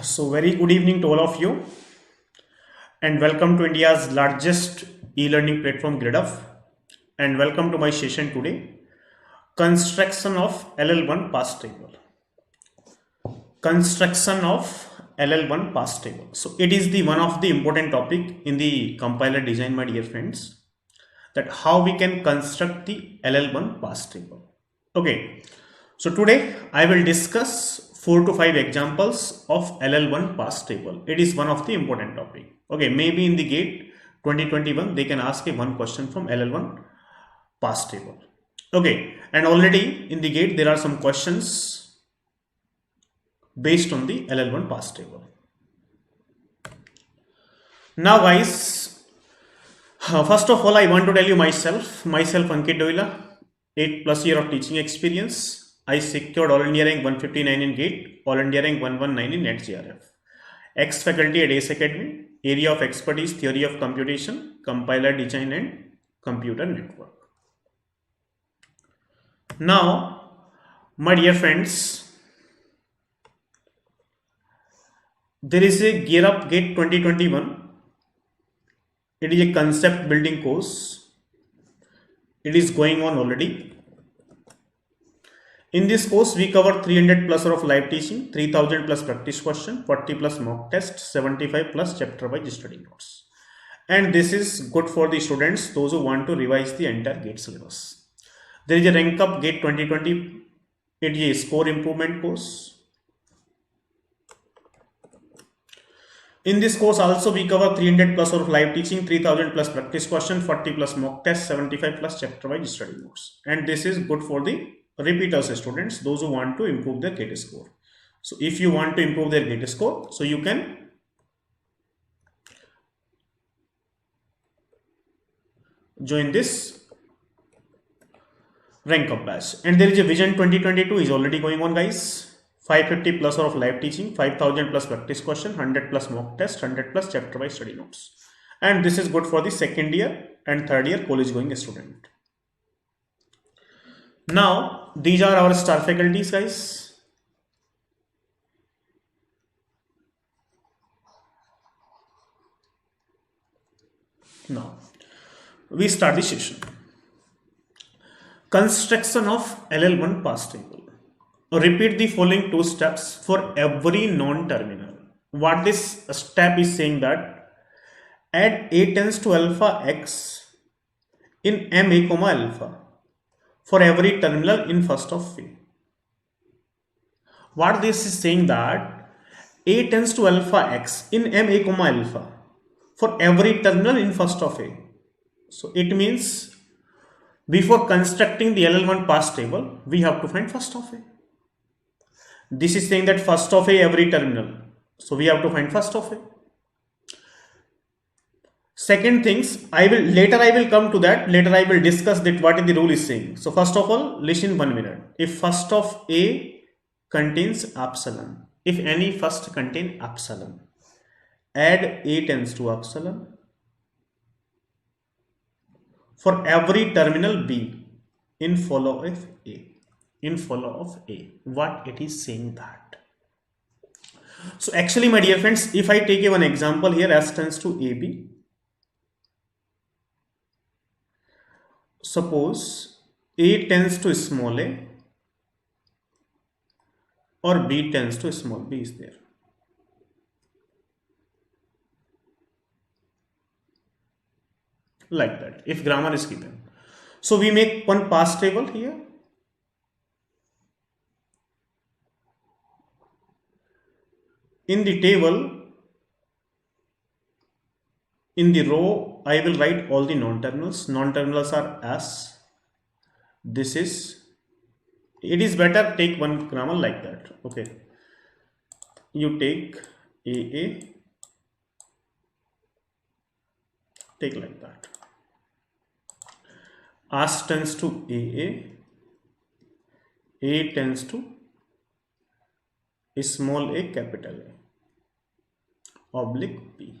So, very good evening to all of you, and welcome to India's largest e-learning platform, GridUp. And welcome to my session today: construction of LL1 pass table. Construction of LL1 pass table. So, it is the one of the important topic in the compiler design, my dear friends. That how we can construct the LL1 pass table. Okay, so today I will discuss 4 to 5 examples of LL1 pass table. It is one of the important topic. Okay, maybe in the GATE 2021 they can ask a one question from LL1 pass table. Okay, and already in the GATE there are some questions based on the LL1 pass table. Now guys, first of all I want to tell you myself Ankit Doila, 8+ year of teaching experience. I secured All India rank 159 in GATE, All India rank 119 in NET-JRF. Ex-faculty at ACE Academy, area of expertise theory of computation, compiler design and computer network. Now, my dear friends, there is a Gear Up GATE 2021. It is a concept building course. It is going on already. In this course, we cover 300 plus hours of live teaching, 3000 plus practice question, 40 plus mock test, 75 plus chapter wise study notes. And this is good for the students, those who want to revise the entire GATE syllabus. There is a Rank Up GATE 2020. It is a score improvement course. In this course also we cover 300 plus hours of live teaching, 3000 plus practice question, 40 plus mock test, 75 plus chapter wise study notes. And this is good for the repeaters students, those who want to improve their GATE score. So if you want to improve their GATE score, so you can join this Rank Up batch. And there is a Vision 2022 is already going on guys. 550 plus hours of live teaching, 5000 plus practice question, 100 plus mock test, 100 plus chapter wise study notes. And this is good for the second year and third year college going student. Now, these are our star faculties guys. Now, we start the session. Construction of LL1 pass table. Repeat the following two steps for every non-terminal. What this step is saying that add A tends to alpha x in MA comma alpha for every terminal in first of A. What this is saying that A tends to alpha x in MA comma alpha for every terminal in first of A. So it means before constructing the LL1 pass table, we have to find first of A. This is saying that first of A every terminal. So we have to find first of A. Second things, I will come to that. Later I will discuss that what the rule is saying. So first of all, listen 1 minute. If first of A contains epsilon, if any first contain epsilon, add A tends to epsilon for every terminal B in follow of A. In follow of A, what it is saying that. So actually my dear friends, if I take one example here, S tends to AB. Suppose A tends to small a or B tends to small b is there. Like that, if grammar is given. So we make one pass table here. In the table, in the row, I will write all the non-terminals. Non-terminals are S. This is, it is better take one grammar like that. Okay. You take AA, take like that. S tends to AA, A tends to small a capital A, oblique B,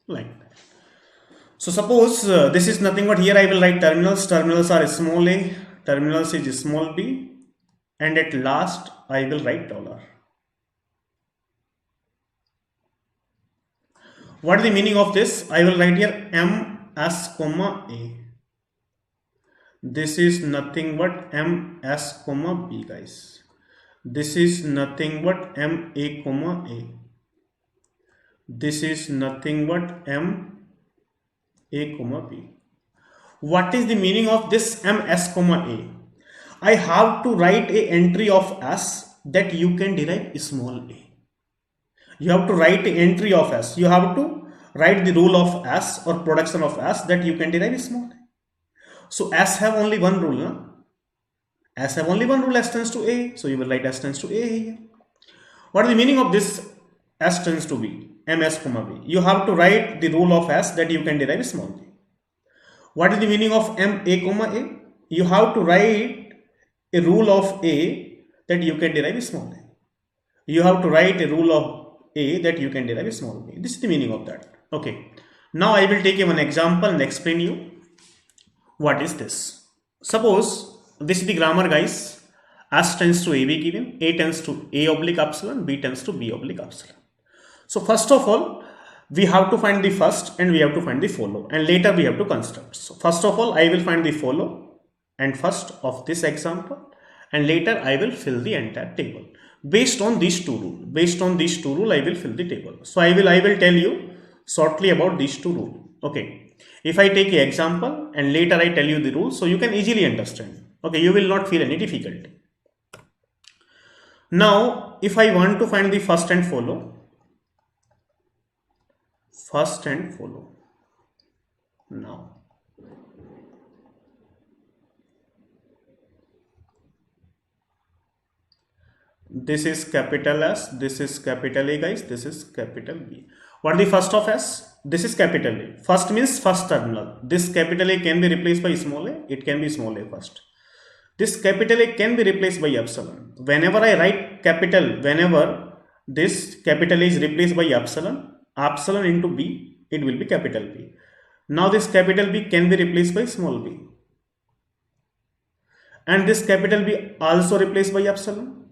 like that. So suppose this is nothing but here I will write terminals. Terminals are small a, terminals is small b, and at last I will write dollar. What is the meaning of this? I will write here ms comma a. This is nothing but ms comma b, guys. This is nothing but ma comma a. This is nothing but ma comma b. What is the meaning of this ms comma a? I have to write a entry of s that you can derive small a. You have to write an entry of s. You have to write the rule of s or production of s that you can derive small a. So s have only one rule, no? S have only one rule, s tends to a. So you will write s tends to a here. What is the meaning of this s tends to b? ms comma b. You have to write the rule of s that you can derive small b. What is the meaning of ma comma a? You have to write a rule of a that you can derive small a. You have to write a rule of a that you can derive small b. This is the meaning of that. Okay. Now I will take one example and explain you what is this. Suppose this is the grammar, guys. S tends to a be given, a tends to a oblique epsilon, b tends to b oblique epsilon. So first of all, we have to find the first and we have to find the follow, and later we have to construct. So first of all, I will find the follow and first of this example, and later I will fill the entire table based on these two rules. Based on these two rules, I will fill the table. So I will tell you shortly about these two rules. Okay. If I take an example and later I tell you the rules, so you can easily understand. Okay, you will not feel any difficulty. Now, if I want to find the first and follow, now this is capital S, this is capital A, guys, this is capital B. What is the first of S? This is capital A. First means first terminal. This capital A can be replaced by small a. It can be small a first. This capital A can be replaced by epsilon. Whenever I write capital, whenever this capital A is replaced by epsilon, epsilon into B, it will be capital B. Now this capital B can be replaced by small b. And this capital B also replaced by epsilon.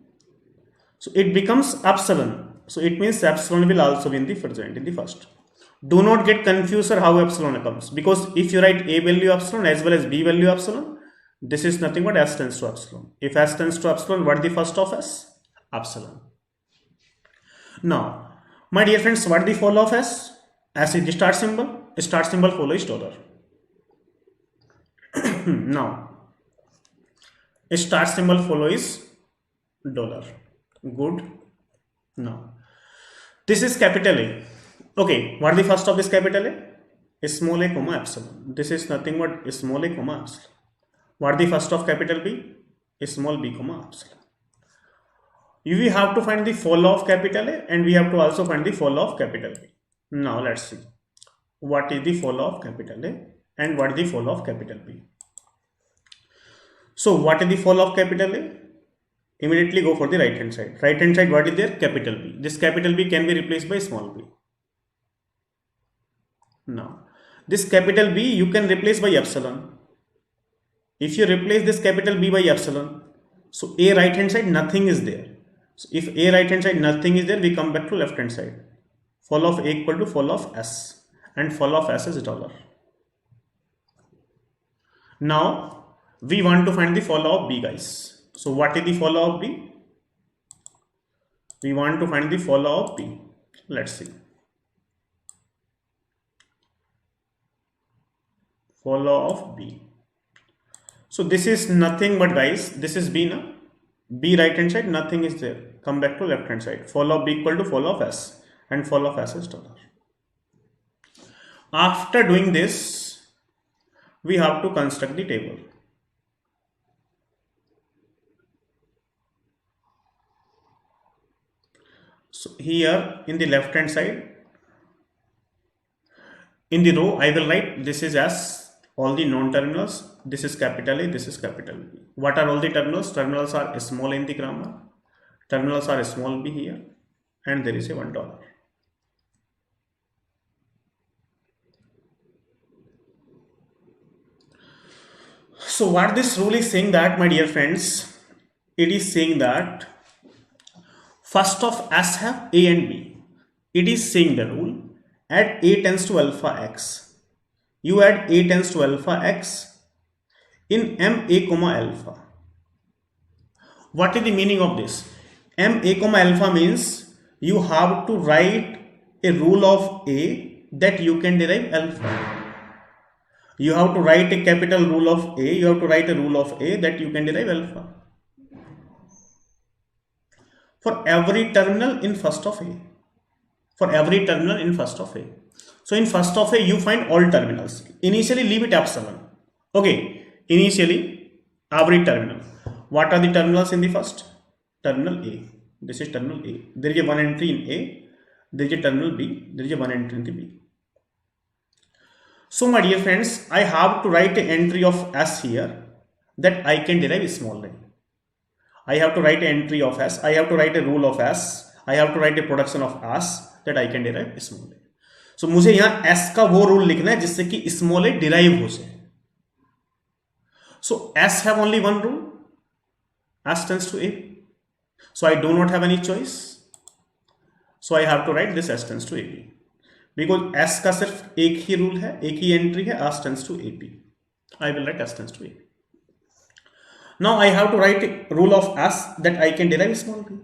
So it becomes epsilon. So it means epsilon will also be in the present, in the first. Do not get confused sir, how epsilon comes, because if you write a value epsilon as well as b value epsilon, this is nothing but s tends to epsilon. If s tends to epsilon, what is the first of s? Epsilon. Now, my dear friends, what is the follow of s? S is the start symbol. Start symbol follow is dollar. Now, start symbol follow is dollar. Good. Now, this is capital A. Okay, what is the first of this capital A? Small a comma epsilon. This is nothing but small a comma epsilon. What is the first of capital B? Small b comma epsilon. We have to find the follow of capital A and we have to also find the follow of capital B. Now let's see what is the follow of capital A and what is the follow of capital B. So what is the follow of capital A? Immediately go for the right hand side. Right hand side, what is there? Capital B. This capital B can be replaced by small b. Now this capital B you can replace by epsilon. If you replace this capital B by epsilon, so A right hand side nothing is there. So if A right hand side nothing is there, we come back to left hand side. Follow of A equal to follow of S, and follow of S is dollar. Now we want to find the follow of B, guys. So what is the follow of B? We want to find the follow of B. Let's see. Follow of B. So this is nothing but, guys, this is B now. B right hand side nothing is there. Come back to left hand side. Follow of B equal to follow of S, and follow of S is dollar. After doing this, we have to construct the table. So here in the left hand side, in the row, I will write this is S, all the non-terminals. This is capital A, this is capital B. What are all the terminals? Terminals are small in the grammar. Terminals are small b here, and there is a $1. So what this rule is saying that, my dear friends, it is saying that first of S have A and B. It is saying the rule add a tends to alpha x. You add a tends to alpha x in m a comma alpha. What is the meaning of this? M a comma alpha means you have to write a rule of a that you can derive alpha. You have to write a capital rule of a, you have to write a rule of a that you can derive alpha for every terminal in first of a. For every terminal in first of a. So in first of a, you find all terminals. Initially leave it epsilon. Okay, initially every terminal. What are the terminals in the first? Terminal A. This is terminal A. There is a one entry in A. There is a terminal B. There is a one entry in the B. So my dear friends, I have to write an entry of S here that I can derive small a. I have to write an entry of S. I have to write a rule of S. I have to write a production of S that I can derive small a. So मुझे यहाँ S का वो rule लिखना है जिससे कि small a derive हो जाए. So S have only one rule. S tends to A. So I do not have any choice. So I have to write this S tends to AB. Because S का सिर्फ एक ही rule है, एक ही entry है, S tends to AB. I will write S tends to AB. Now I have to write a rule of S that I can derive small b.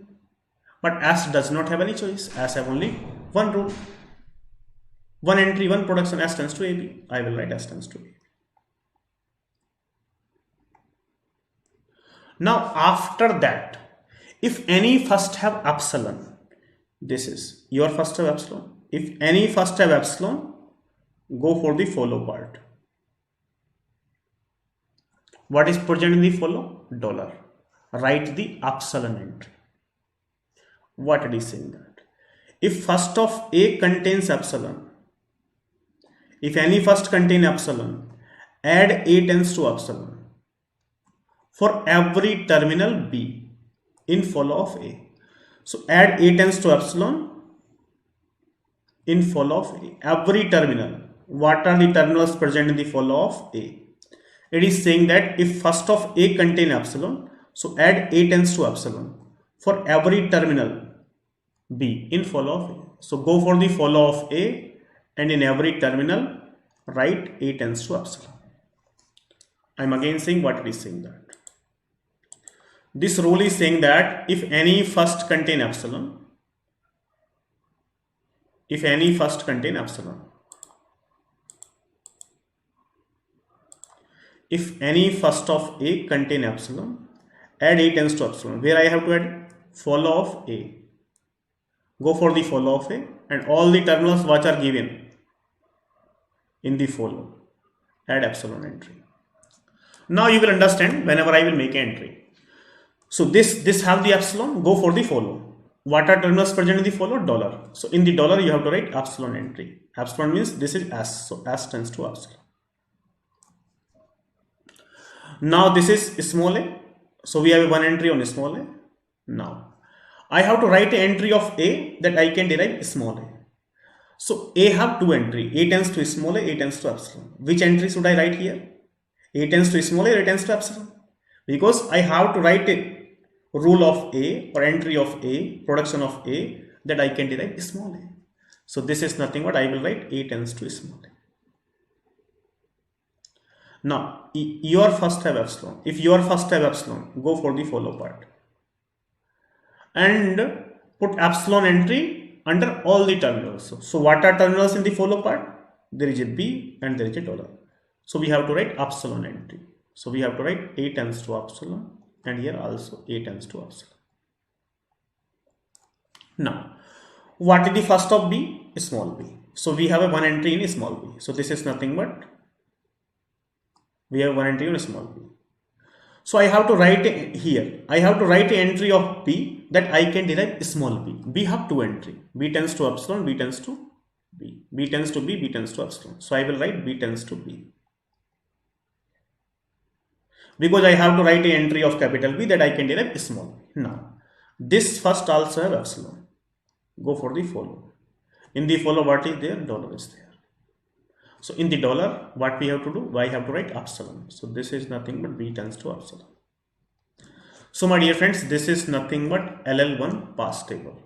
But S does not have any choice. S have only one rule. One entry, one production, S tends to AB. I will write S tends to AB. Now after that, if any first have epsilon, this is your first have epsilon. If any first have epsilon, go for the follow part. What is present in the follow? Dollar. Write the epsilon entry. What it is saying that? If first of A contains epsilon, if any first contain epsilon, add A tends to epsilon for every terminal B in follow of A. So add A tends to epsilon in follow of A. Every terminal. What are the terminals present in the follow of A? It is saying that if first of A contain epsilon, so add A tends to epsilon for every terminal B in follow of A. So go for the follow of A and in every terminal write A tends to epsilon. I am again saying what it is saying that. This rule is saying that if any first contain epsilon, if any first contain epsilon, if any first of A contain epsilon, add A tends to epsilon. Where I have to add? Follow of A. Go for the follow of A and all the terminals which are given in the follow, add epsilon entry. Now you will understand whenever I will make an entry. So this have the epsilon, go for the follow. What are terminals present in the follow? Dollar. So in the dollar you have to write epsilon entry. Epsilon means this is S. So S tends to epsilon. Now this is small a. So we have one entry on small a. Now I have to write an entry of A that I can derive small a. So A have two entry. A tends to small a tends to epsilon. Which entry should I write here? A tends to small a tends to epsilon. Because I have to write a rule of A or entry of A, production of A that I can derive small a. So this is nothing but I will write A tends to small a. Now your first have epsilon. If your first have epsilon, go for the follow part and put epsilon entry under all the terminals. So what are terminals in the follow part? There is a B and there is a dollar. So we have to write epsilon entry. So we have to write A tends to epsilon and here also A tends to epsilon. Now what is the first of B? Small b. So we have a one entry in small b. So this is nothing but we have one entry in small b. So I have to write here. I have to write an entry of B that I can derive small b. B have two entry. B tends to epsilon, B tends to B. B tends to B, B tends to epsilon. So I will write B tends to B. Because I have to write an entry of capital B that I can derive small b. Now this first also have epsilon. Go for the follow. In the follow what is there? Dollar is there. So in the dollar what we have to do? I have to write epsilon. So this is nothing but B tends to epsilon. So my dear friends, this is nothing but LL1 past table.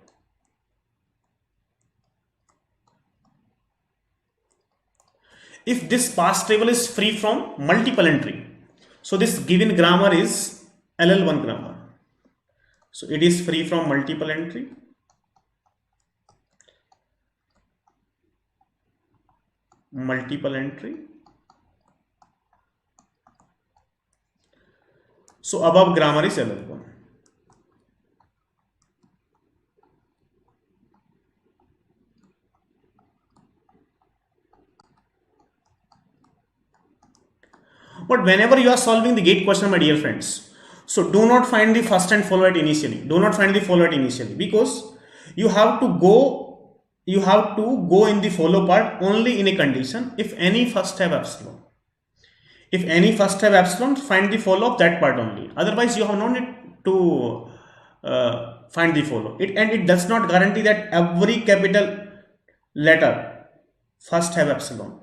if this past table is free from multiple entry, so this given grammar is LL1 grammar. So it is free from multiple entry. Multiple entry. So above grammar is LL1. But whenever you are solving the gate question, my dear friends, so do not find the first and follow it initially. Do not find the follow it initially, because you have to go in the follow part only in a condition if any first have epsilon. If any first have epsilon, find the follow of that part only. Otherwise, you have no need to find the follow. It does not guarantee that every capital letter first have epsilon.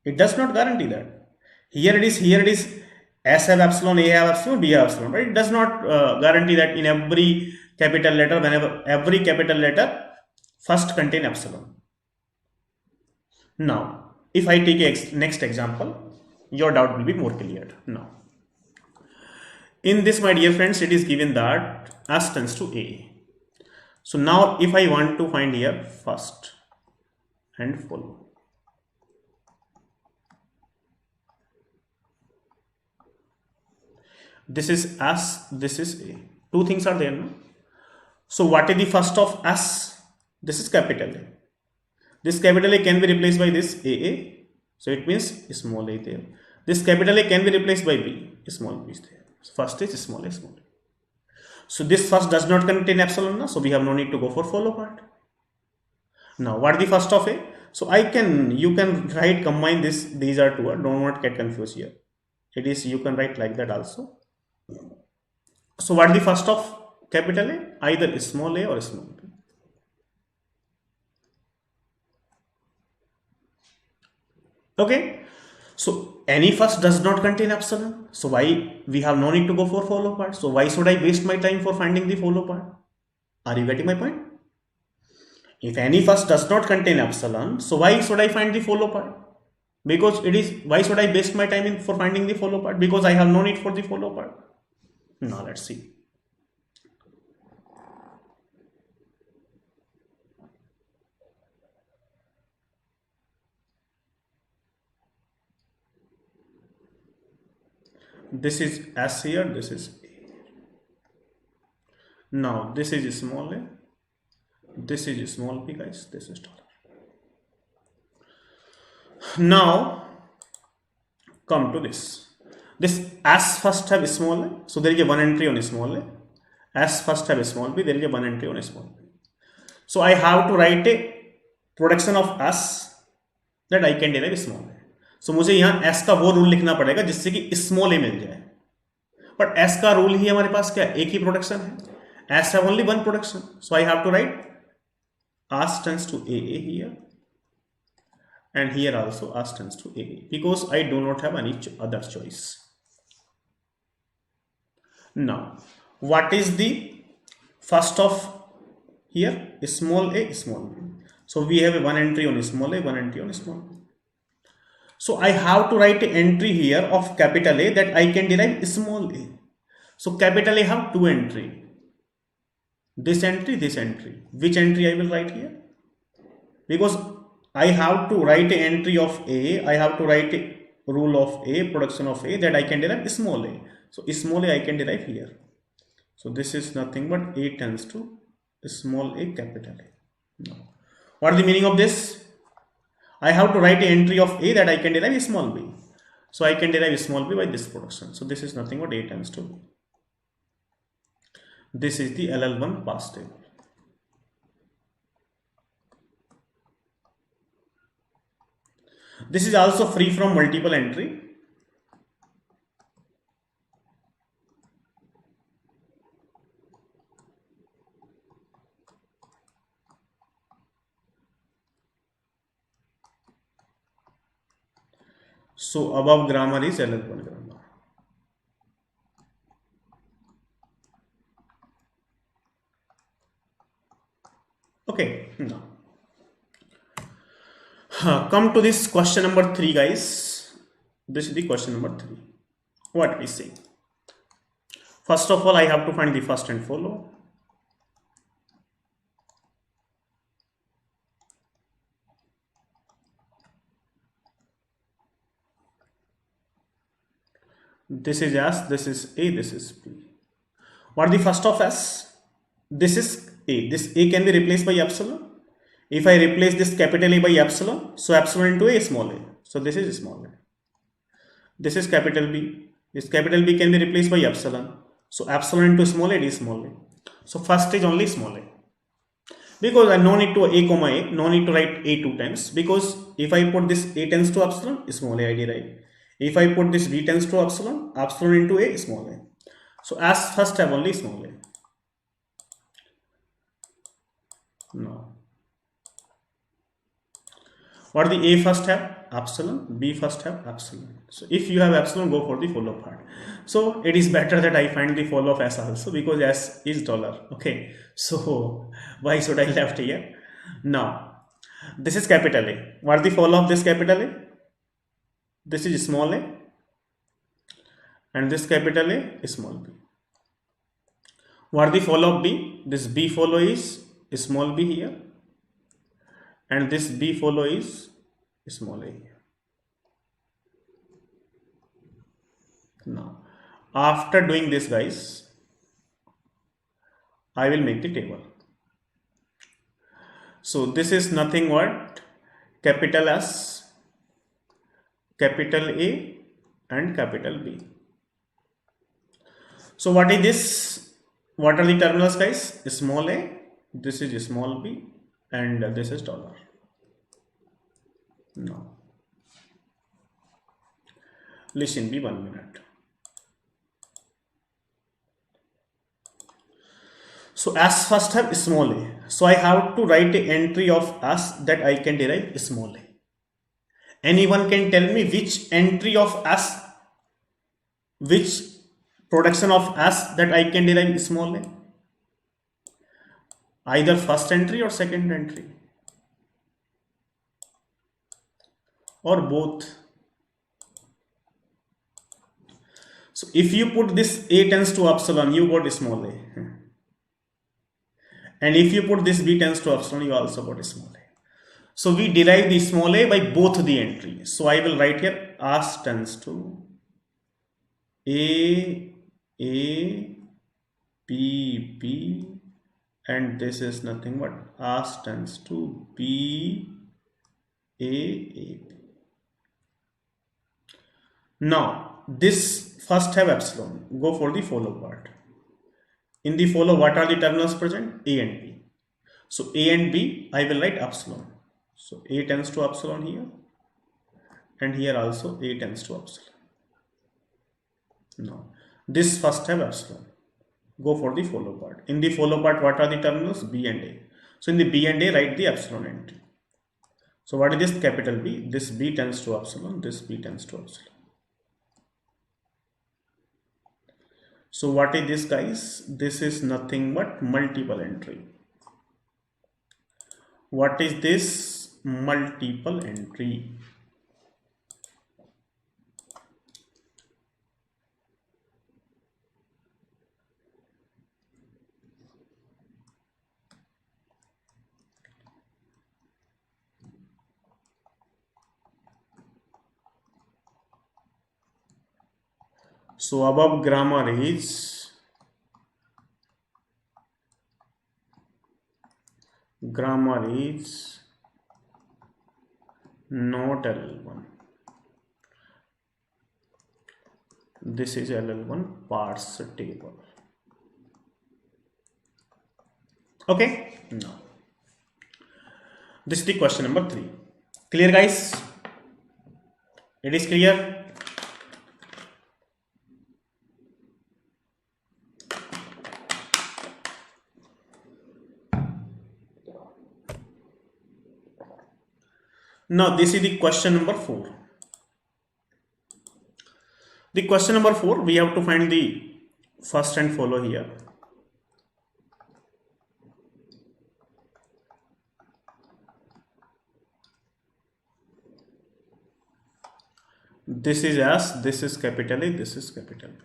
It does not guarantee that. Here it is. S have epsilon, A have epsilon, B have epsilon. Right? It does not guarantee that in every capital letter, whenever every capital letter first contain epsilon. Now, if I take a next example, your doubt will be more clear. Now, in this, my dear friends, it is given that S tends to A. So now, if I want to find here first and follow, this is S, this is A. Two things are there, no? So what is the first of S? This is capital A. This capital A can be replaced by this AA. So it means small a there. This capital A can be replaced by B. Small b is there. So first is small a, small a. So this first does not contain epsilon, so we have no need to go for follow part. Now what is the first of A? So you can write, combine this, these are two, do not get confused here. It is, you can write like that also. So what is the first of capital A? Either small a or small b. Okay, so any first does not contain epsilon, so why we have no need to go for follow part. So why should I waste my time for finding the follow part? Are you getting my point? If any first does not contain epsilon, so why should I find the follow part? Because it is, why should I waste my time for finding the follow part? Because I have no need for the follow part. Now let's see. This is S here, this is A. Now this is small a, this is small b, guys, this is dollar. Now come to this. This S first have small a, so there is a one entry on small a. S first have small b, there is a one entry on small b. So I have to write a production of S that I can derive small a. सो मुझे यहाँ S का वो rule लिखना पड़ेगा जिससे कि small ए मिल जाए. But S का रूल ही हमारे पास क्या, एक ही प्रोडक्शन है. S have only one production, so I have to write S tends to AA here, and here also S tends to AA, because I do not have any other choice. Now, what is the first of here? Small a, small b. So we have a one entry on small a, one entry on small b. So I have to write an entry here of capital A that I can derive small a. So capital A have two entry. This entry, this entry. Which entry I will write here? Because I have to write an entry of A, I have to write a rule of A, production of A, that I can derive small a. So small a I can derive here. So this is nothing but A tends to small a, capital A. Now, what is the meaning of this? I have to write an entry of A that I can derive small b. So I can derive small b by this production. So this is nothing but A tends to B. This is the LL1 past table. This is also free from multiple entry. So above grammar is LL1 grammar. Okay, now Come to this question number 3, guys. This is the question number 3. What we say? First of all, I have to find the first and follow. This is S, this is A, this is B. What the first of S? This is A. This A can be replaced by epsilon. If I replace this capital A by epsilon, so epsilon into A is small a. So this is small a. This is capital B. This capital B can be replaced by epsilon. So epsilon into small a is small a. So first is only small a. Because I no need to A comma A, no need to write A 2 times. Because if I put this A tends to epsilon, small a I derive. If I put this B tends to epsilon, epsilon into A, small a. So as first have only small a. No. What the A first have? Epsilon. B first have epsilon. So if you have epsilon, go for the follow part. So it is better that I find the follow of S also, because S is dollar. Okay. So why should I left here? Now this is capital A. What the follow of this capital A? This is small a, and this capital A is small b. What the follow of B? This B follow is small b here, and this B follow is small a here. Now, after doing this, guys, I will make the table. So this is nothing but capital S, capital A, and capital B. So what is this? What are the terminals, guys? Small a, this is small b, and this is dollar. No. Listen me 1 minute. So S first have small a. So I have to write an entry of S that I can derive small a. Anyone can tell me which entry of S, which production of S that I can derive small a? Either first entry or second entry, or both. So if you put this A tends to epsilon, you got small a. And if you put this B tends to epsilon, you also got small a. So we derive the small a by both the entries. So I will write here S tends to A, B, B, and this is nothing but S tends to B, A, B. Now this first have epsilon. Go for the follow part. In the follow, what are the terminals present? A and B. So A and B, I will write epsilon. So A tends to epsilon here, and here also A tends to epsilon. Now this first have epsilon. Go for the follow part. In the follow part, what are the terminals? B and A. So in the B and A, write the epsilon entry. So what is this? Capital B. This B tends to epsilon. This B tends to epsilon. So what is this, guys? This is nothing but multiple entry. What is this? Multiple entry. So above grammar is not LL1. This is LL1 parts table. Okay. Now this is the question number 3. Clear, guys? It is clear. Now this is the question number 4. The question number 4, we have to find the first and follow here. This is S, this is capital A, this is capital B.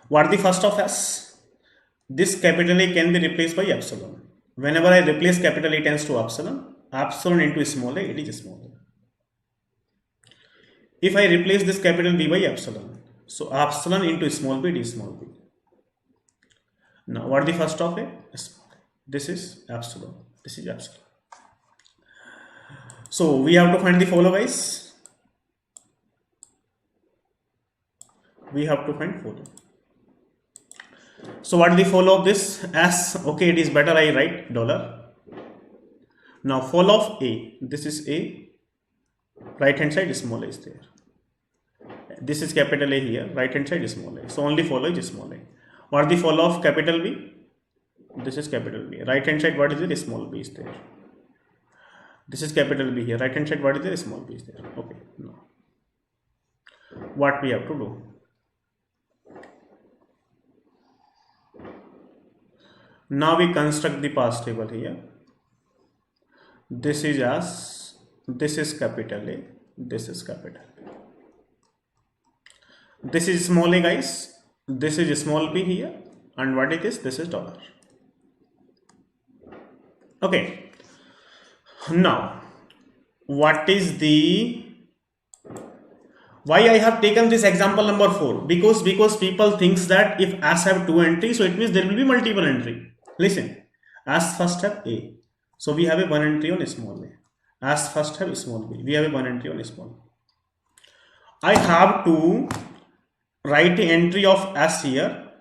What the first of S? This capital A can be replaced by epsilon. Whenever I replace capital A tends to epsilon, epsilon into small a, it is small a. If I replace this capital B by epsilon, so epsilon into small b, it is small b. Now what the first of A? Small a. This is epsilon, this is epsilon. So we have to find the follow, guys. We have to find follow. So what is the follow of this? S, okay, it is better I write dollar. Now follow of A, this is A, right hand side is small a is there. This is capital A here, right hand side is small a. So only follow is small a. What is the follow of capital B? This is capital B. Right hand side what is it? Small b is there. This is capital B here. Right hand side what is there? Small b is there. Okay, now what we have to do? Now we construct the pass table here. This is S, this is capital A, this is capital B. This is small a, guys. This is small b here, and what it is? This is dollar. Okay. Now, what is the why I have taken this example number 4? Because people thinks that if S have 2 entries, so it means there will be multiple entry. Listen, S first have A, so we have a 1 entry on small a. S first have small b, we have a 1 entry on small. I have to write an entry of S here,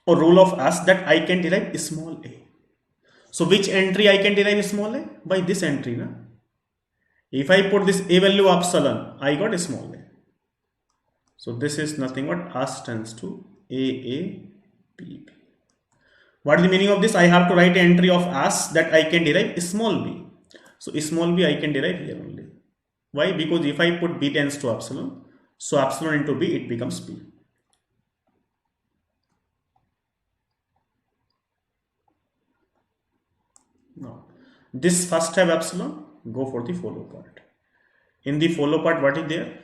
or rule of S, that I can derive small a. So which entry I can derive small a? By this entry, na? If I put this a value epsilon, I got a small a. So this is nothing but S tends to A, B, B. What is the meaning of this? I have to write an entry of S that I can derive small b. So small b I can derive here only. Why? Because if I put b tends to epsilon, so epsilon into b, it becomes b. Now, this first have epsilon, go for the follow part. In the follow part, what is there?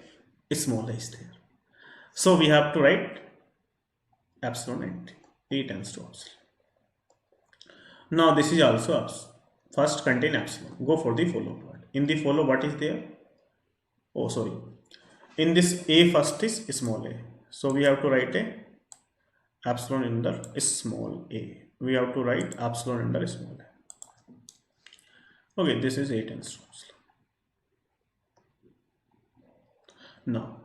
Small a is there. So we have to write epsilon entry, a tends to epsilon. Now this is also epsilon. First contain epsilon. Go for the follow part. In the follow, what is there? Oh, sorry. In this a first is small a. So we have to write a epsilon under small a. We have to write epsilon under small a. Okay, this is a tends to epsilon. Now,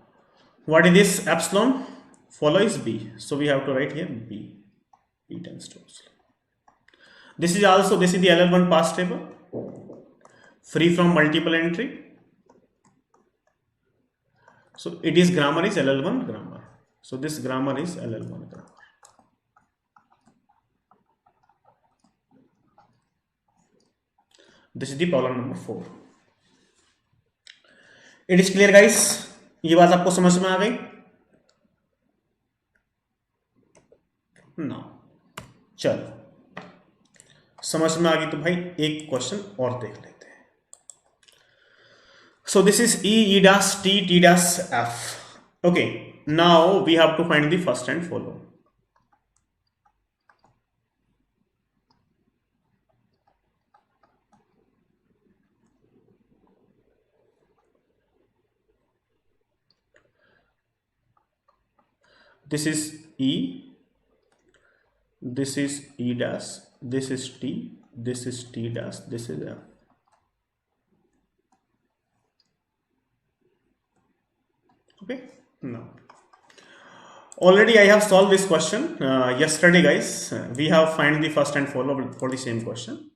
what is this epsilon? Follow is b. So we have to write here b. B tends to epsilon. This is the LL1 pass table, free from multiple entry. So it is grammar is LL1 grammar. So this grammar is LL1 grammar. This is the problem number 4. It is clear, guys? ये बात आपको समझ में आ गई? ना चलो समझ में आ गई तो भाई एक क्वेश्चन और देख लेते हैं. So this is E dash T dash F. Okay, now we have to find the first and follow. This is E, this is E dash, this is T, this is T dash, this is F. Okay, now already I have solved this question yesterday, guys. We have find the first and follow for the same question.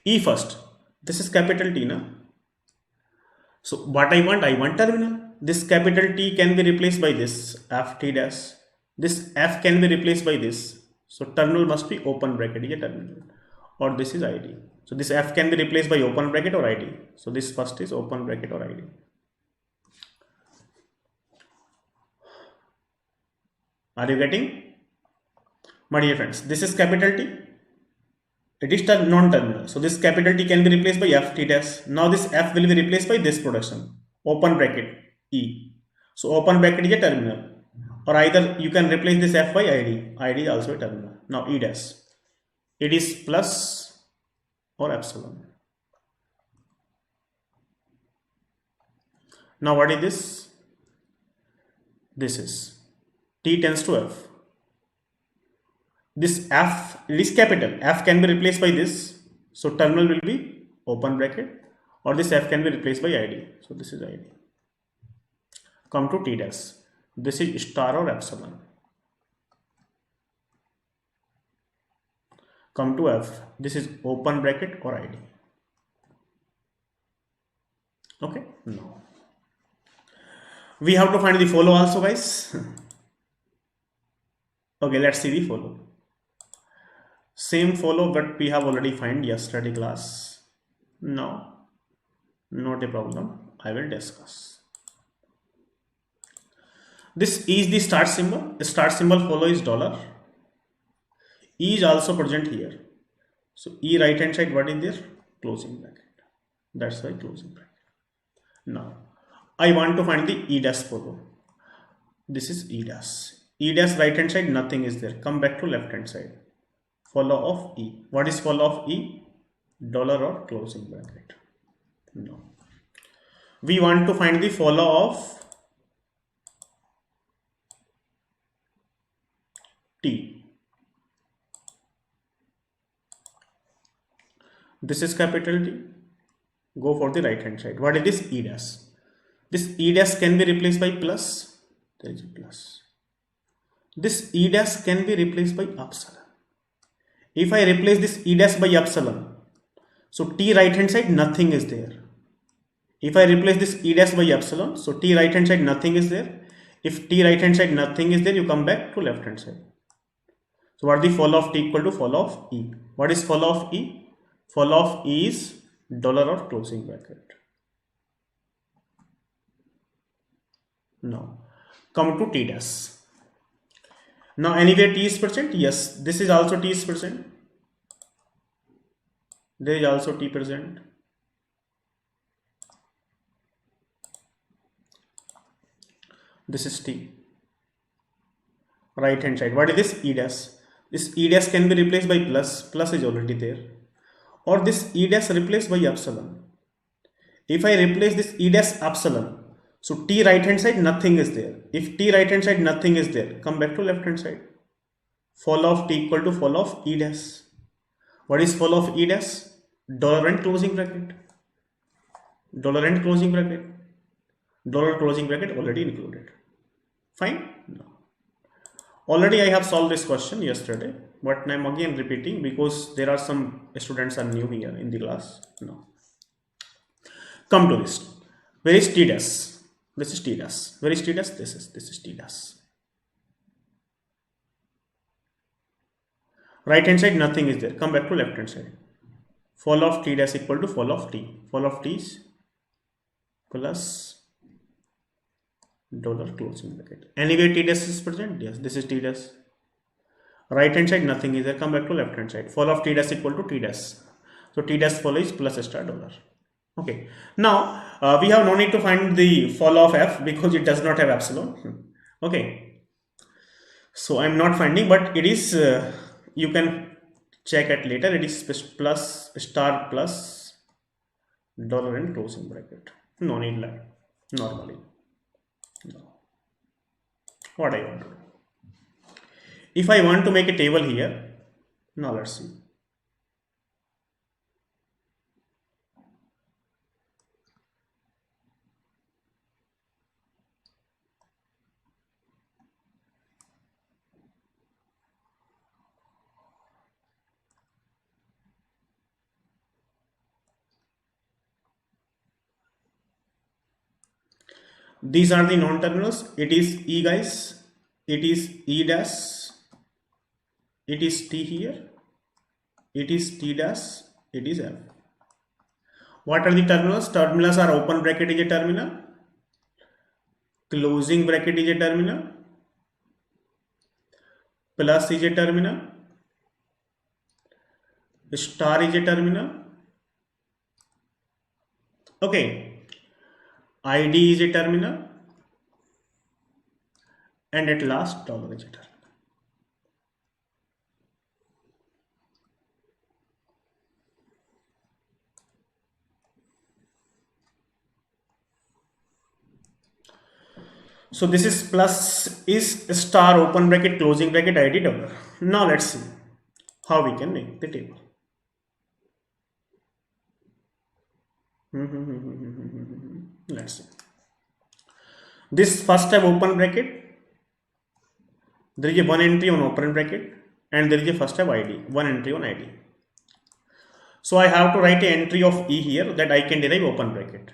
E first, this is capital T, na? So what I want terminal. This capital T can be replaced by this F T dash. This F can be replaced by this. So terminal must be open bracket, yeah, terminal, or this is ID. So this F can be replaced by open bracket or ID. So this first is open bracket or ID. Are you getting? My dear friends, this is capital T. It is non-terminal. So this capital T can be replaced by F T dash. Now this F will be replaced by this production. open bracket E. So open bracket is a terminal, or either you can replace this F by ID. ID is also a terminal. Now E dash. It is plus or epsilon. Now what is this? This is T tends to F. This F, it is capital. F can be replaced by this. So terminal will be open bracket, or this F can be replaced by ID. So this is ID. Come to T dash. This is star or epsilon. Come to F. This is open bracket or ID. Okay. Now we have to find the follow also, guys. Okay, let's see the follow. Same follow but we have already find yesterday class. No, not a problem. I will discuss. This is the start symbol. The start symbol follow is dollar. E is also present here. So E right hand side, what is there? Closing bracket. That's why closing bracket. Now I want to find the E dash follow. This is E dash. E dash right hand side, nothing is there. Come back to left hand side. Follow of E. What is follow of E? Dollar or closing bracket. No. We want to find the follow of T. This is capital T. Go for the right hand side. What is this? E dash. This E dash can be replaced by plus. There is a plus. This E dash can be replaced by epsilon. If I replace this E dash by epsilon, so T right hand side, nothing is there. If I replace this E dash by epsilon, so T right hand side, nothing is there. If T right hand side, nothing is there, you come back to left hand side. So what is the follow of T equal to follow of E? What is follow of E? Follow of E is dollar or closing bracket. Now come to T dash. Now anyway T is percent. Yes, this is also T is percent. There is also T present. This is T. Right hand side. What is this? E dash. This E dash can be replaced by plus. Plus is already there. Or this E dash replaced by epsilon. If I replace this E dash epsilon, so T right hand side, nothing is there. If T right hand side, nothing is there, come back to left hand side. Follow of T equal to follow of E dash. What is follow of E dash? Dollar and closing bracket. Dollar and closing bracket. Dollar closing bracket already included. Fine? No. Already I have solved this question yesterday, but I am again repeating because there are some students are new here in the class. No. Come to this. Where is T dash? This is T dash. Where is T dash? This is T dash. Right hand side, nothing is there. Come back to left hand side. Follow of T dash equal to follow of T. Follow of T is plus dollar closing bracket. Anyway T dash is present. Yes, this is T dash. Right hand side, nothing is there. Come back to left hand side. Follow of T dash equal to T dash. So T dash follow is plus star dollar. Okay. Now we have no need to find the follow of F because it does not have epsilon. Okay. So I am not finding, but it is. You can check it later. It is plus star plus dollar and closing bracket. No need like normally. No. What I want to do. If I want to make a table here, now let's see. These are the non-terminals. It is E, guys. It is E dash. It is T here. It is T dash. It is F. What are the terminals? Terminals are open bracket is a terminal. Closing bracket is a terminal. Plus is a terminal. Star is a terminal. Okay. id is a terminal, and at last dollar is a terminal. So this is plus is star open bracket closing bracket id dollar. Now let's see how we can make the table. Let's see. This first tab open bracket, there is a one entry on open bracket, and there is a first tab id, one entry on id. So I have to write an entry of e here that I can derive open bracket.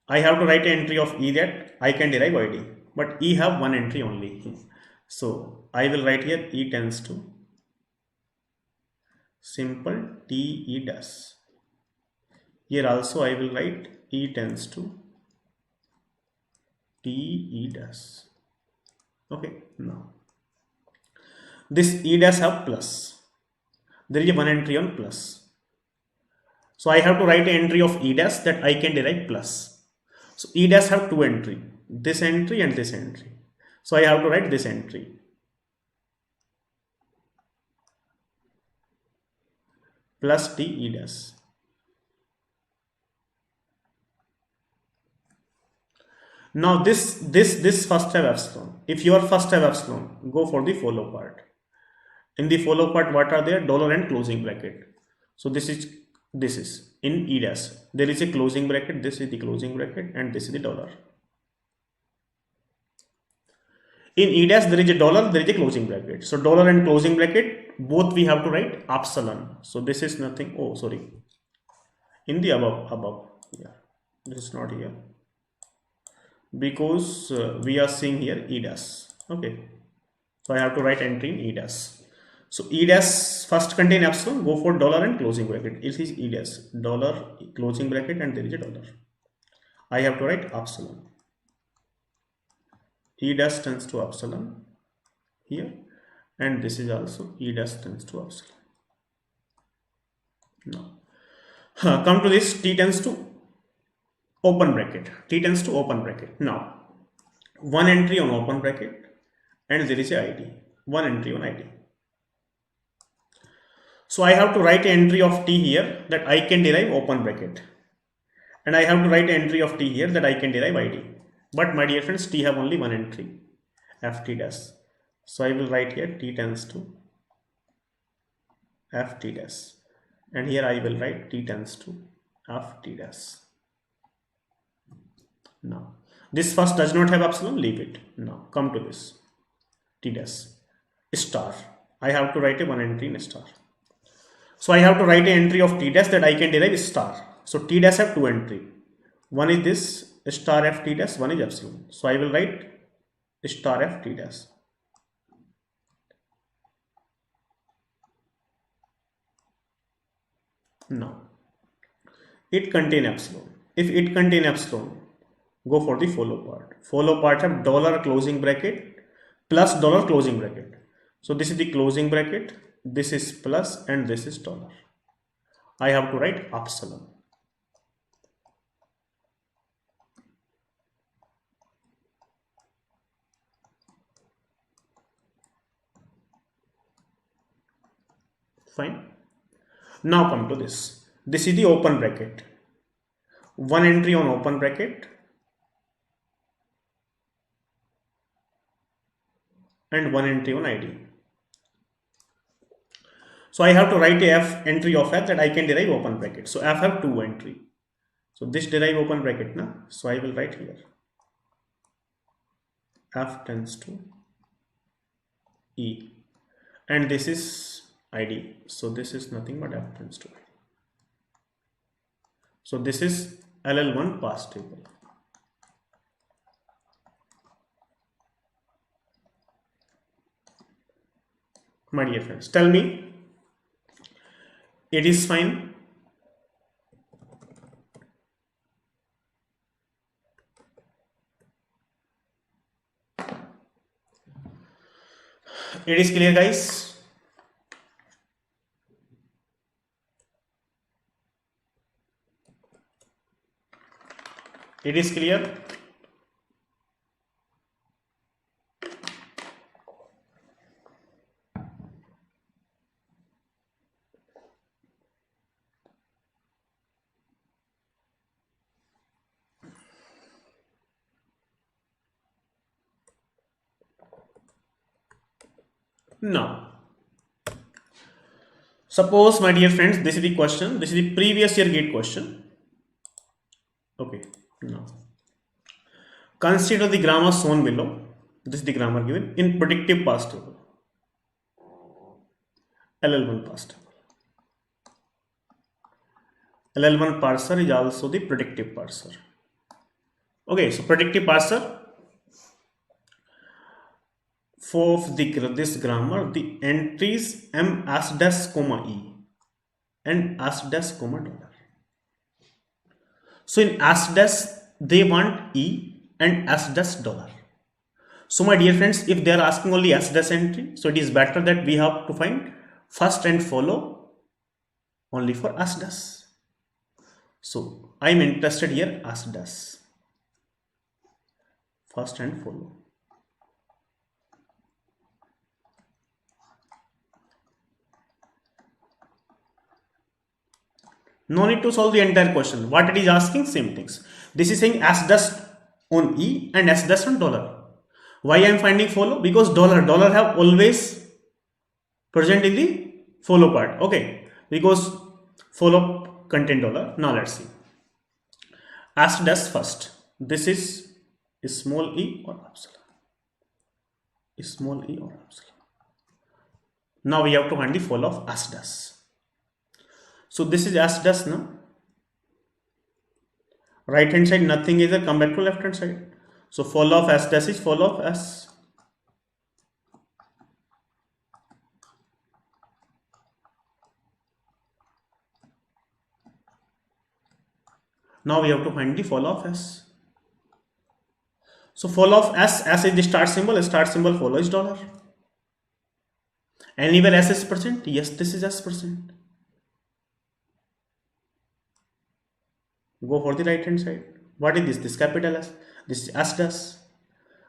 I have to write an entry of e that I can derive id, but e have one entry only. So I will write here e tends to simple t e dash. Here also I will write e tends to t e dash. Okay, now this e dash have plus. There is a one entry on plus. So I have to write an entry of e dash that I can derive plus. So e dash have two entry, this entry and this entry. So I have to write this entry. Plus t e dash. Now this first tab epsilon. If your first tab epsilon, go for the follow part. In the follow part, what are there? Dollar and closing bracket. So this is in e dash. There is a closing bracket. This is the closing bracket, and this is the dollar. In e dash, there is a dollar. There is a closing bracket. So dollar and closing bracket, both we have to write epsilon. So this is nothing. Oh, sorry. In the above. Yeah, this is not here, because we are seeing here e dash. Okay, so I have to write entry in e dash. So e dash first contain epsilon, go for dollar and closing bracket. It is e dash, dollar closing bracket, and there is a dollar. I have to write epsilon. E dash tends to epsilon here, and this is also e dash tends to epsilon. Now come to this, t tends to open bracket. T tends to open bracket. Now one entry on open bracket, and there is a id, one entry on id. So I have to write an entry of t here that I can derive open bracket, and I have to write an entry of t here that I can derive id. But my dear friends, t have only one entry, ft dash. So I will write here t tends to ft dash, and here I will write t tends to ft dash. Now this first does not have epsilon, leave it. Now come to this t dash star. I have to write a one entry in star. So I have to write an entry of t dash that I can derive star. So t dash have two entry. One is this star f t dash, one is epsilon. So I will write star f t dash. Now it contain epsilon. If it contain epsilon, go for the follow part. Follow part have dollar closing bracket plus dollar closing bracket. So this is the closing bracket, this is plus, and this is dollar. I have to write epsilon. Fine. Now come to this. This is the open bracket. One entry on open bracket and one entry on id. So I have to write a f entry of f that I can derive open bracket. So f have two entry. So this derive open bracket na. So I will write here f tends to e, and this is id. So this is nothing but f tends to id. So this is LL1 pass table. My dear friends, tell me, it is fine? It is clear, guys? It is clear? Now, suppose, my dear friends, this is the question. This is the previous year gate question. Okay. Now, consider the grammar shown below. This is the grammar given in predictive past table. LL1 past table. LL1 parser is also the predictive parser. Okay, so predictive parser. For this grammar, the entries m as dash comma e and as dash comma dollar. So in as dash they want e and as dash dollar. So my dear friends, if they are asking only as dash entry, so it is better that we have to find first and follow only for as dash. So I am interested here as dash, first and follow. No need to solve the entire question. What it is asking, same things. This is saying as dash on e and as dash on dollar. Why I am finding follow? Because dollar have always present in the follow part. Okay, because follow contain dollar. Now let's see. As dash first. This is small e or epsilon. Small e or epsilon. Now we have to find the follow of as dash. So this is as dash now. Right hand side nothing is there, come back to left hand side. So follow of as dash is follow of s. Now we have to find the follow of s. So follow of s, is the start symbol follow is dollar. Anywhere s is percent, yes, this is s percent. Go for the right hand side. What is this? This capital S. This is as dash.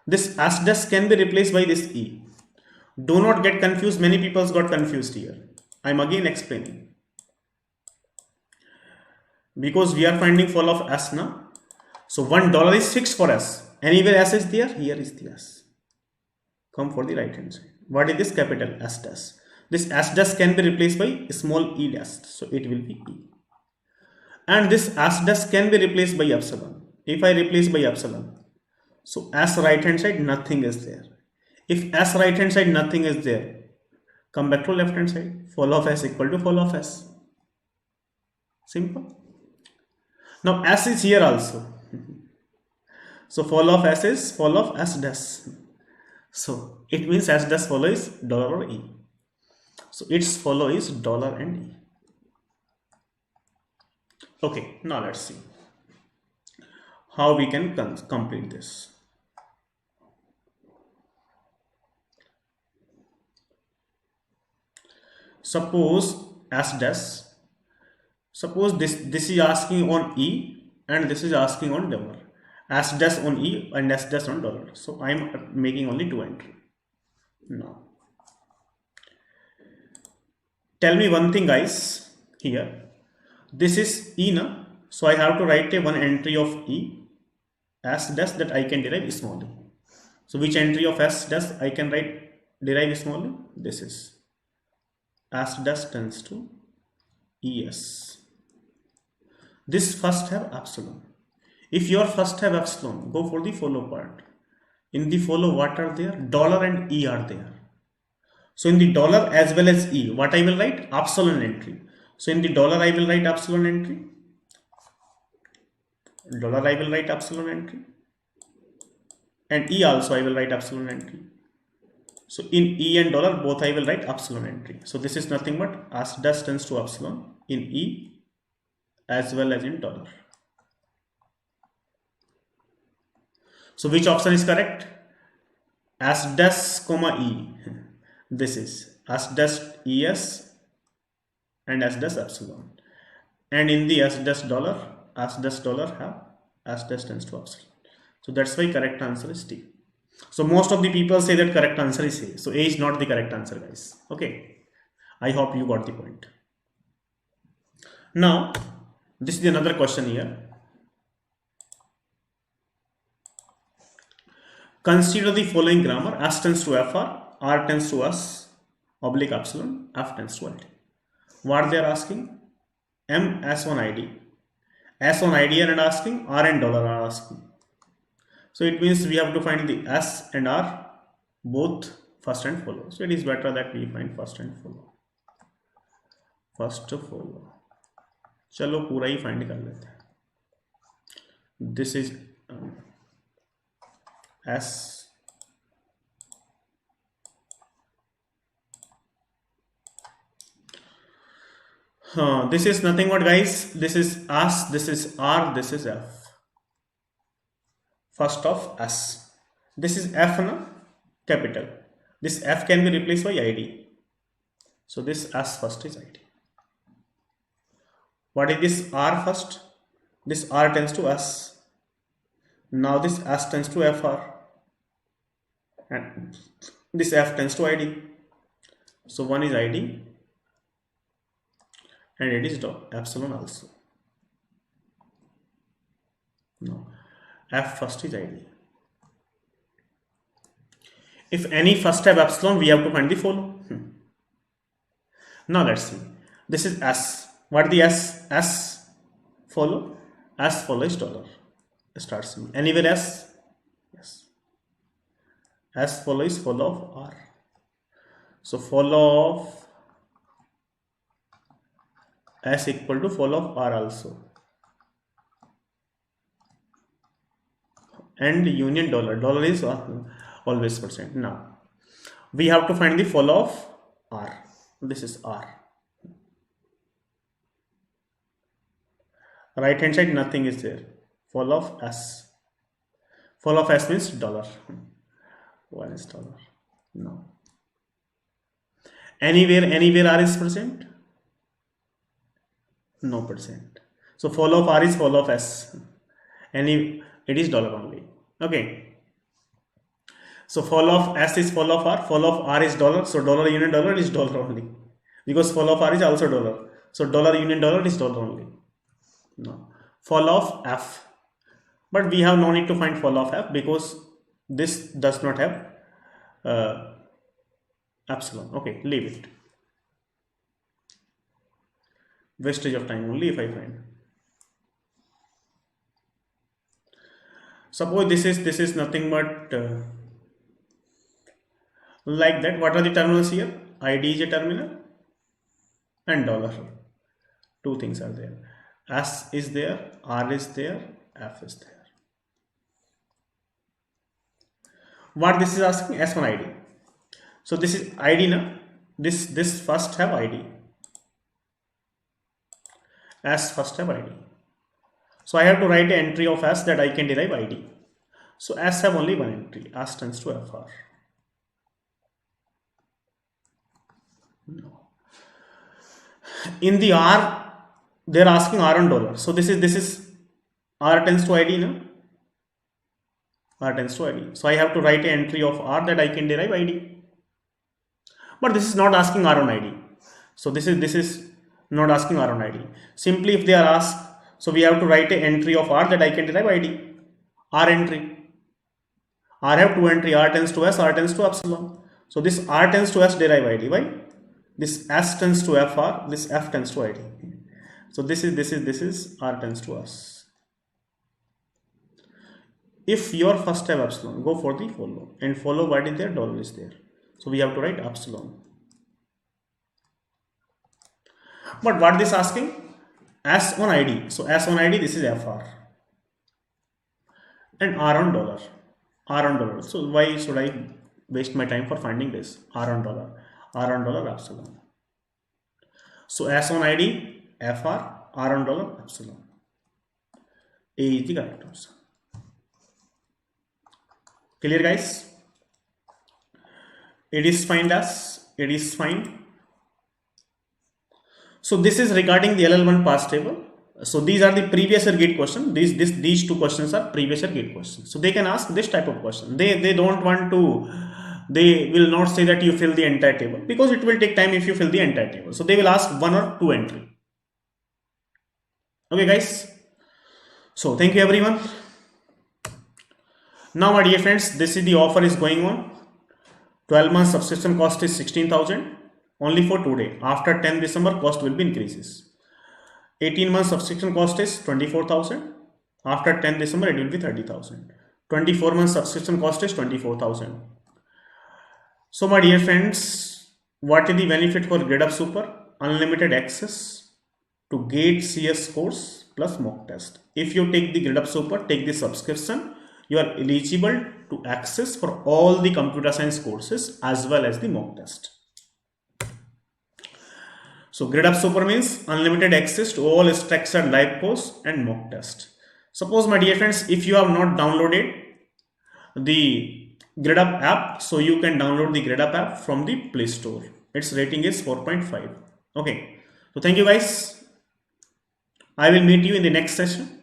This as dash can be replaced by this e. Do not get confused. Many people got confused here. I am again explaining. Because we are finding follow of s now. So $1 is fixed for s. Anywhere s is there, here is the s. Come for the right hand side. What is this? Capital S dash. This s dash can be replaced by small e dash. So it will be e. And this as dash can be replaced by epsilon. If I replace by epsilon, so as right hand side nothing is there. If as right hand side nothing is there, come back to left hand side. Follow of s equal to follow of s. Simple. Now s is here also. So follow of s is follow of s dash. So it means s dash follow is dollar or e. So its follow is dollar and e. Okay, now let's see how we can complete this. Suppose as dash. Suppose this is asking on e and this is asking on dollar. As dash on e and as dash on dollar. So I am making only two entry. Now, tell me one thing, guys. Here. This is e now, so I have to write a one entry of e as dash that I can derive small e. So which entry of s dash I can derive small e? This is as dash tends to es. This first have epsilon. If your first have epsilon, go for the follow part. In the follow, what are there? Dollar and e are there. So in the dollar as well as e, what I will write? Epsilon entry. So in the dollar I will write epsilon entry. Dollar I will write epsilon entry. And e also I will write epsilon entry. So in e and dollar both I will write epsilon entry. So this is nothing but as dash tends to epsilon in e as well as in dollar. So which option is correct? As dash comma e. This is as dash es and as dash epsilon. And in the as dash dollar have S dash tends to epsilon. So that's why correct answer is D. So most of the people say that correct answer is A. So A is not the correct answer, guys. Okay. I hope you got the point. Now, this is another question here. Consider the following grammar. S tends to FR, R tends to S, oblique epsilon, F tends to ID. What they are asking? M S1 ID. S1 ID are not asking, R and dollar are asking. So it means we have to find the S and R both first and follow. So it is better that we find first and follow. First follow. चलो पूरा ही find कर लेते हैं. This is S. This is nothing but, guys, this is S, this is R, this is F. First of S. This is F, na? Capital. This F can be replaced by ID. So this S first is ID. What is this R first? This R tends to S. Now this S tends to FR. And this F tends to ID. So one is ID. And it is epsilon also. No. F first is ID. If any first have epsilon, we have to find the follow. Now let's see. This is S. What the S? S follow? S follow is dollar. Start symbol. Anywhere S? Yes. S follow is follow of R. So follow of S equal to follow of R also. And union dollar. Dollar is always percent. Now we have to find the follow of R. This is R. Right hand side nothing is there. Follow of S. Follow of S means dollar. One is dollar. No. Anywhere R is present? No percent. So follow of R is follow of S. It is dollar only. Okay. So follow of S is follow of R. Follow of R is dollar. So dollar union dollar is dollar only. Because follow of R is also dollar. So dollar union dollar is dollar only. No. Follow of F. But we have no need to find follow of F because this does not have epsilon. Okay, leave it. Wastage of time only if I find. Suppose this is nothing but like that. What are the terminals here? ID is a terminal and dollar. Two things are there. S is there, R is there, F is there. What this is asking? S1 ID. So this is ID now. This first have ID. S first have ID. So I have to write an entry of S that I can derive ID. So S have only one entry. S tends to FR. No. In the R, they are asking R on dollar. So this is R tends to ID now. R tends to ID. So I have to write an entry of R that I can derive ID. But this is not asking R on ID. So this is not asking R on ID. Simply if they are asked, so we have to write an entry of R that I can derive ID. R entry. R have two entry. R tends to S, R tends to epsilon. So this R tends to S derive ID. Why? This S tends to FR. This F tends to ID. So this is R tends to S. If your first have epsilon, go for the follow. And follow what is there? Dollar is there. So we have to write epsilon. But what this asking? S on ID. So S on ID, this is FR. And R on dollar. R on dollar. So why should I waste my time for finding this? R on dollar. R on dollar, epsilon. So S on ID, FR, R on dollar, epsilon. A is the correct answer. Clear, guys? It is fine as it is fine. So this is regarding the LL1 pass table. So these are the previous year gate question. These two questions are previous year gate questions. So they can ask this type of question. They don't want to. They will not say that you fill the entire table, because it will take time if you fill the entire table. So they will ask one or two entry. Okay, guys. So thank you everyone. Now, my dear friends, this is the offer is going on. 12 months subscription cost is 16,000 only for today. After 10 December, cost will be increases. 18 months subscription cost is 24,000. After 10 December, it will be 30,000. 24 months subscription cost is 24,000. So, my dear friends, what is the benefit for GradeUp Super? Unlimited access to GATE CS course plus mock test. If you take the GradeUp Super, take the subscription, you are eligible to access for all the computer science courses as well as the mock test. So GradeUp Super means unlimited access to all structured live course and mock test. Suppose, my dear friends, if you have not downloaded the GradeUp app, so you can download the GradeUp app from the Play Store. Its rating is 4.5. Okay. So thank you guys. I will meet you in the next session.